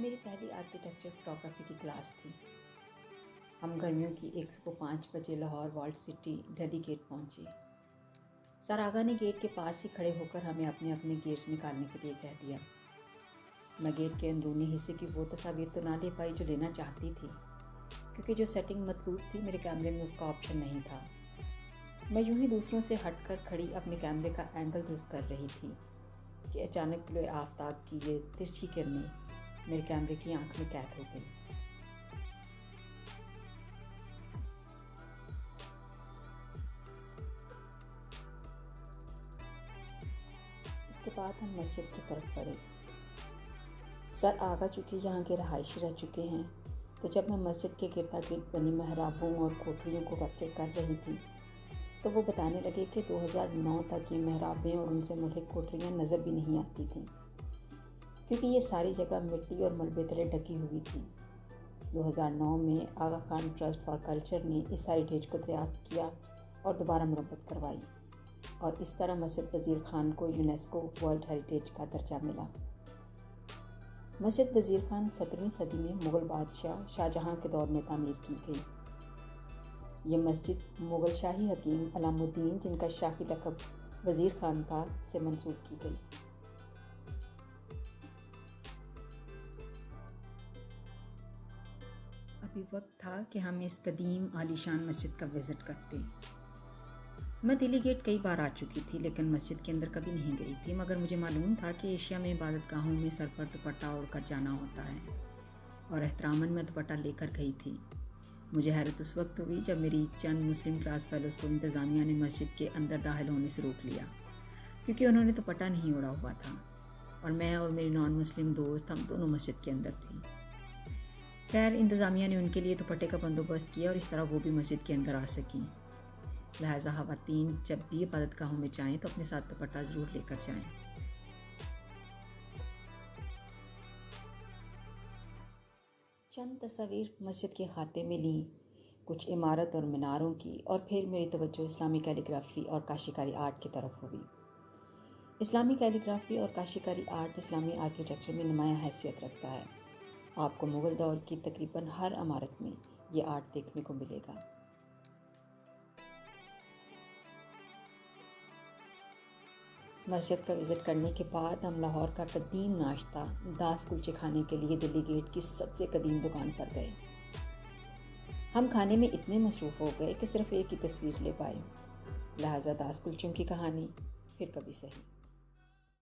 میری پہلی architecture photography کی کلاس تھی۔ ہم گرمیوں کی 105 بجے Lahore walled city Delhi gate پہنچے۔ سر آغا نے گیٹ کے پاس ہی کھڑے ہو کر ہمیں اپنے اپنے گیٹس نکالنے کے لیے کہہ دیا۔ میں گیٹ کے اندرونی حصے کی وہ تصاویر تو نہ لے پائی جو لینا چاہتی تھی، کیونکہ جو سیٹنگ مطلوب تھی میرے کیمرے میں اس کا آپشن نہیں تھا۔ میں یوں ہی دوسروں سے ہٹ کر کھڑی اپنے کیمرے کا اینگل درست کر رہی تھی کہ اچانک طلوع آفتاب کی یہ ترچھی کرنیں میرے کیمرے کی آنکھ میں قید ہو گئی۔ اس کے بعد ہم مسجد کی طرف بڑھے۔ سر آغا چونکہ یہاں کے رہائشی رہ چکے ہیں، تو جب میں مسجد کے گردا گرد بنی محرابوں اور کوٹریوں کو کیپچر کر رہی تھی تو وہ بتانے لگے کہ 2009 تک یہ محرابیں اور ان سے ملحق کوٹریاں نظر بھی نہیں آتی تھیں، کیونکہ یہ ساری جگہ مٹی اور ملبے تلے ڈھکی ہوئی تھی۔ 2009 میں آغا خان ٹرسٹ فار کلچر نے اس ہیریٹیج کو دریافت کیا اور دوبارہ مرمت کروائی، اور اس طرح مسجد وزیر خان کو یونیسکو ورلڈ ہیریٹیج کا درجہ ملا۔ مسجد وزیر خان 17ویں صدی میں مغل بادشاہ شاہ جہاں کے دور میں تعمیر کی گئی۔ یہ مسجد مغل شاہی حکیم علام الدین، جن کا شاہی لقب وزیر خان تھا، سے منسوب کی گئی۔ ابھی وقت تھا کہ ہم اس قدیم عالیشان مسجد کا وزٹ کرتے۔ میں دلی گیٹ کئی بار آ چکی تھی، لیکن مسجد کے اندر کبھی نہیں گئی تھی، مگر مجھے معلوم تھا کہ ایشیا میں عبادت گاہوں میں سر پر دوپٹہ اوڑھ کر جانا ہوتا ہے، اور احتراماً میں دوپٹہ لے کر گئی تھی۔ مجھے حیرت اس وقت ہوئی جب میری چند مسلم کلاس فیلوز کو انتظامیہ نے مسجد کے اندر داخل ہونے سے روک لیا، کیونکہ انہوں نے دوپٹہ نہیں اوڑھا ہوا تھا، اور میں اور میری نان مسلم دوست ہم دونوں مسجد کے اندر تھیں۔ خیر، انتظامیہ نے ان کے لیے دوپٹے کا بندوبست کیا اور اس طرح وہ بھی مسجد کے اندر آ سکیں۔ لہٰذا خواتین جب بھی عبادت گاہوں میں جائیں تو اپنے ساتھ دوپٹہ ضرور لے کر جائیں۔ چند تصاویر مسجد کے خاتے میں لیں، کچھ عمارت اور میناروں کی، اور پھر میری توجہ اسلامی کیلیگرافی اور کاشیکاری آرٹ کی طرف ہوئی۔ اسلامی کیلیگرافی اور کاشیکاری آرٹ اسلامی آرکیٹیکچر میں نمایاں حیثیت رکھتا ہے۔ آپ کو مغل دور کی تقریباً ہر عمارت میں یہ آرٹ دیکھنے کو ملے گا۔ مسجد کا وزٹ کرنے کے بعد ہم لاہور کا قدیم ناشتہ داس کلچے کھانے کے لیے دلی گیٹ کی سب سے قدیم دکان پر گئے۔ ہم کھانے میں اتنے مصروف ہو گئے کہ صرف ایک ہی تصویر لے پائے، لہٰذا داس کلچوں کی کہانی پھر کبھی سہی۔